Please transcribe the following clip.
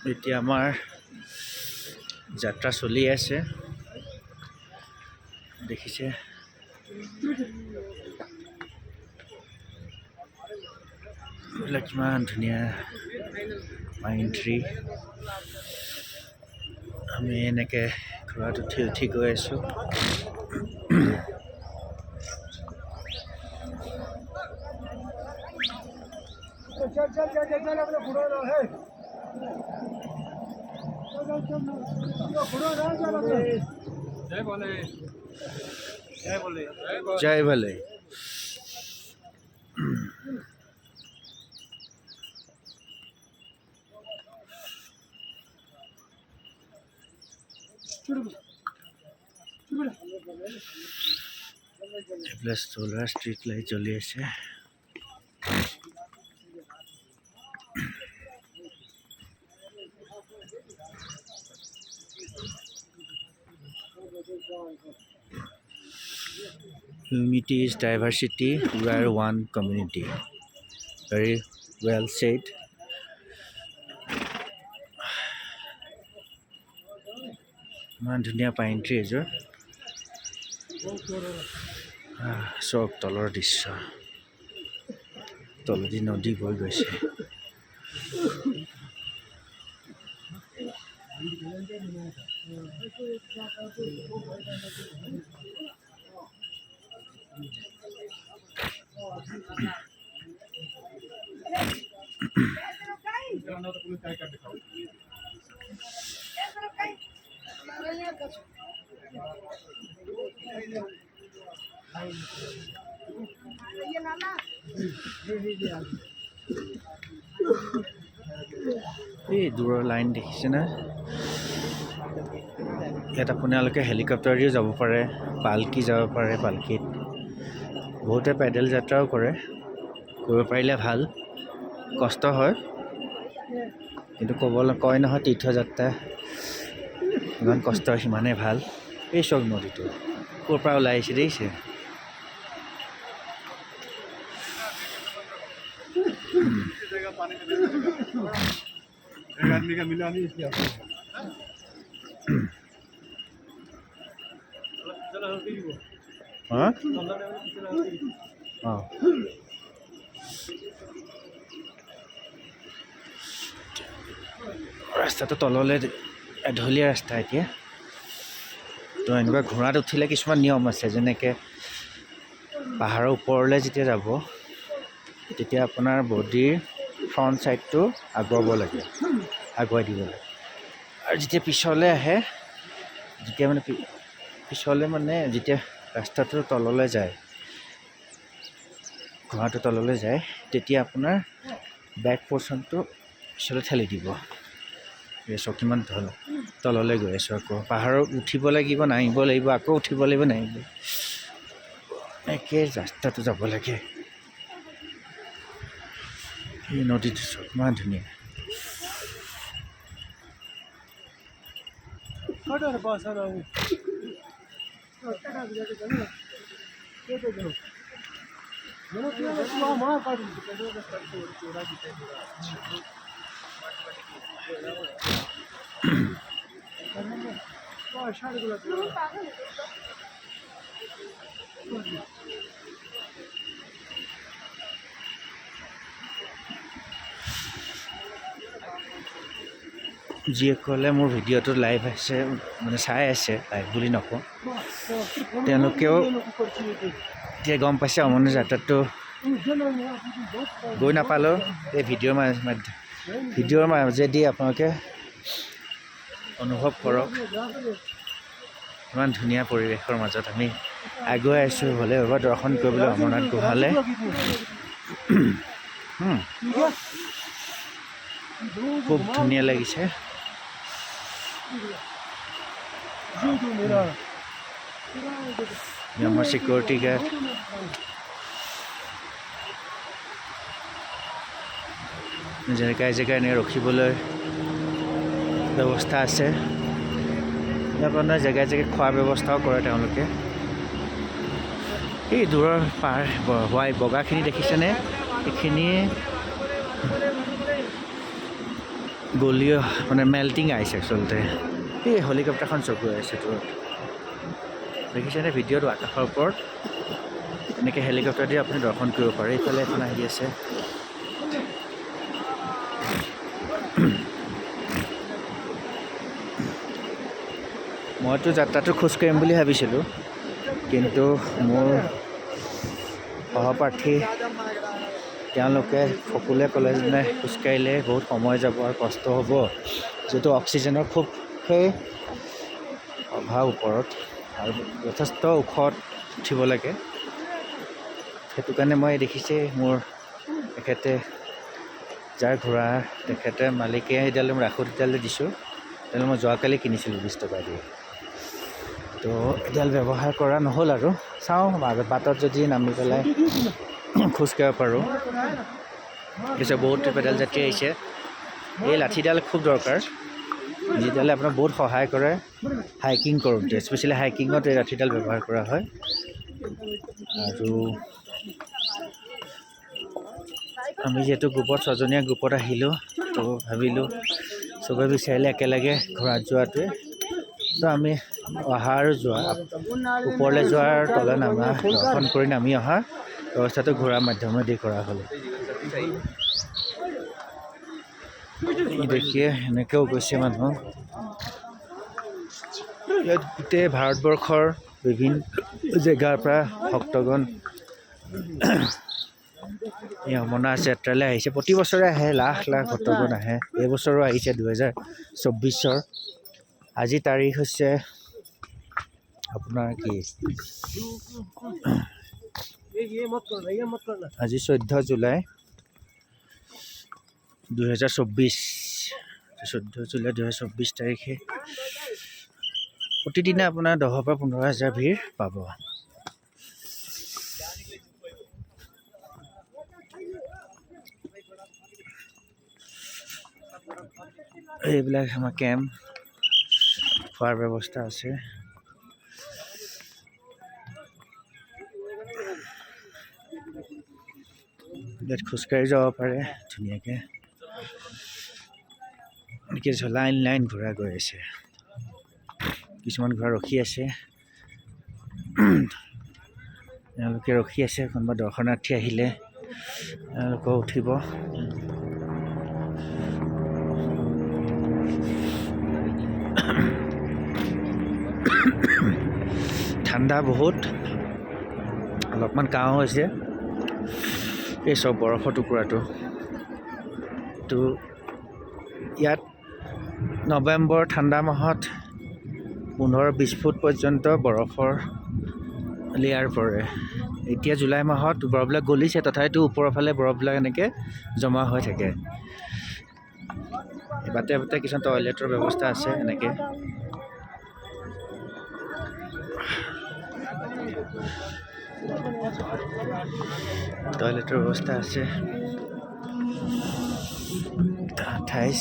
এতিয়া আমাৰ যাত্ৰা চলি আছে দেখিছে এইবিলাক কিমান ধুনীয়া পাইন ট্ৰী আমি এনেকৈ ঘোঁৰাত উঠি গৈ আছোঁ জয় ভলে এইফালে সোলাৰ ষ্ট্ৰীট লাইট জ্বলি আছে Unity is diversity, we are one community. Very well said. ইমান ধুনীয়া পাইন ট্ৰী এযোৰ চব তলৰ দৃশ্য তলেদি নদী বৈ গৈছে এই দূৰৰ লাইন দেখিছে না ইয়াত আপোনালোকে হেলিকপ্টাৰেদিও যাব পাৰে পালকি যাব পাৰে পালকিত বহুতে পেডেল যাত্ৰাও কৰে কৰিব পাৰিলে ভাল কষ্ট হয় কিন্তু কয় নহয় তীৰ্থযাত্ৰা ইমান কষ্ট সিমানেই ভাল এই চব নদীটো ক'ৰ পৰা ওলাই আহিছে দেখিছে ৰাস্তাটো তললৈ এঢলীয়া ৰাস্তা এতিয়া তো এনেকুৱা ঘোঁৰাত উঠিলে কিছুমান নিয়ম আছে যেনেকৈ পাহাৰৰ ওপৰলৈ যেতিয়া যাব তেতিয়া আপোনাৰ বডিৰ ফ্ৰণ্ট ছাইডটো আগুৱাব লাগে আগুৱাই দিব লাগে আৰু যেতিয়া পিছলৈ আহে যেতিয়া মানে পিছলৈ মানে যেতিয়া ৰাস্তাটো তললৈ যায় ঘোঁৰাটো তললৈ যায় তেতিয়া আপোনাৰ বেক পৰ্চনটো পিছলৈ ঠেলি দিব চক কিমান তললৈ গৈ আছোঁ আকৌ পাহাৰত উঠিব লাগিব নামিব লাগিব আকৌ উঠিব লাগিব নামিব একে ৰাস্তাটো যাব লাগে এই নদীটো চব ইমান ধুনীয়া যিসকলে মোৰ ভিডিঅ'টো লাইভ আছে মানে চাই আছে লাইভ বুলি নকওঁ তেওঁলোকেও এতিয়া গম পাইছে অমৰনাথ যাত্ৰাটো গৈ নাপালেও এই ভিডিঅ'ৰ মাজেদি আপোনালোকে অনুভৱ কৰক ইমান ধুনীয়া পৰিৱেশৰ মাজত আমি আগুৱাই আছোঁ হ'লে এবাৰ দৰ্শন কৰিবলৈ অমৰনাথ গুহালৈ খুব ধুনীয়া লাগিছে আমাৰ চিকিউৰিটি গাৰ্ড জেগাই জেগাই এনেকৈ ৰখিবলৈ ব্যৱস্থা আছে আপোনাৰ জেগাই জেগাই খোৱাৰ ব্যৱস্থাও কৰে তেওঁলোকে এই দূৰৰ পাৰ বগাখিনি দেখিছেনে এইখিনিয়ে গলিও মানে মেল্টিং আইচ আচলতে এই হেলিকপ্টাৰখন চকুৱাই আছে দূৰত দেখিছেনে ভিডিঅ'টো আকাশৰ ওপৰত এনেকৈ হেলিকপ্টাৰ দি আপুনি দৰ্শন কৰিব পাৰে এইফালে এখন আহি আছে মইতো যাত্ৰাটো খোজকাঢ়িম বুলি ভাবিছিলোঁ কিন্তু মোৰ সহপাঠী তেওঁলোকে সকলোৱে ক'লে যে খোজকাঢ়িলে বহুত সময় যাব আৰু কষ্ট হ'ব যিহেতু অক্সিজেনৰ খুবেই অভাৱ ওপৰত আৰু যথেষ্ট ওখত উঠিব লাগে সেইটো কাৰণে মই দেখিছে মোৰ তেখেতে যাৰ ঘোঁৰা তেখেতে মালিকে এডাল ৰাখোঁ তেতিয়ালৈ দিছোঁ তেতিয়ালৈ মই যোৱাকালি কিনিছিলোঁ 20 টকা দি তো এডাল ব্যৱহাৰ কৰা নহ'ল আৰু চাওঁ বাটত যদি নামি পেলাই খোজকাঢ়িব পাৰোঁ পিছে বহুত পেডেল যাত্ৰী আহিছে এই লাঠিডাল খুব দৰকাৰ যিডালে আপোনাক বহুত সহায় কৰে হাইকিং কৰোঁতে স্পেচিয়েলি হাইকিঙত এই লাঠিডাল ব্যৱহাৰ কৰা হয় আৰু আমি যিহেতু গ্ৰুপত 6জনীয়া গ্ৰুপত আহিলোঁ তো ভাবিলোঁ চবে বিচাৰিলে একেলগে ঘোঁৰাত যোৱাটোৱে তো আমি অহা আৰু যোৱা ওপৰলৈ যোৱাৰ তলে নামা দৰ্শন কৰি নামি অহা ব্যৱস্থাটো ঘোঁৰাৰ মাধ্যমেদি কৰা হ'ল দেখিয়ে এনেকৈও গৈছে মানুহ ইয়াত গোটেই ভাৰতবৰ্ষৰ বিভিন্ন জেগাৰ পৰা ভক্তগণ এই অমৰনাথ যাত্ৰালৈ আহিছে প্ৰতি বছৰে আহে লাখ লাখ ভক্তগণ আহে এইবছৰো আহিছে 2024 আজি তাৰিখ হৈছে আপোনাৰ কি আজি 14 জুলাই 2024 তাৰিখে প্ৰতিদিনে আপোনাৰ 10,000 পৰা 15,000 ভিৰ পাব এইবিলাক আমাৰ কেম্প খোৱাৰ ব্যৱস্থা আছে ইয়াত খোজকাঢ়ি যাব পাৰে ধুনীয়াকৈ এনেকৈ লাইন লাইন ঘোঁৰা গৈ আছে কিছুমান ঘোঁৰা ৰখি আছে তেওঁলোকে ৰখি আছে কোনোবা দৰ্শনাৰ্থী আহিলে তেওঁলোকেও উঠিব ঠাণ্ডা বহুত অলপমান কাহ হৈছে এই চব বৰফৰ টুকুৰাটো তো ইয়াত নৱেম্বৰ ঠাণ্ডা মাহত 15-20 ফুট পৰ্যন্ত বৰফৰ লেয়াৰ পৰে এতিয়া জুলাই মাহত বৰফবিলাক গলিছে তথাপিতো ওপৰৰ ফালে বৰফবিলাক এনেকৈ জমা হৈ থাকে বাটে বাটে কিছুমান টয়লেটৰ ব্যৱস্থা আছে এনেকৈ টয়লেটৰ ব্যৱস্থা আছে 28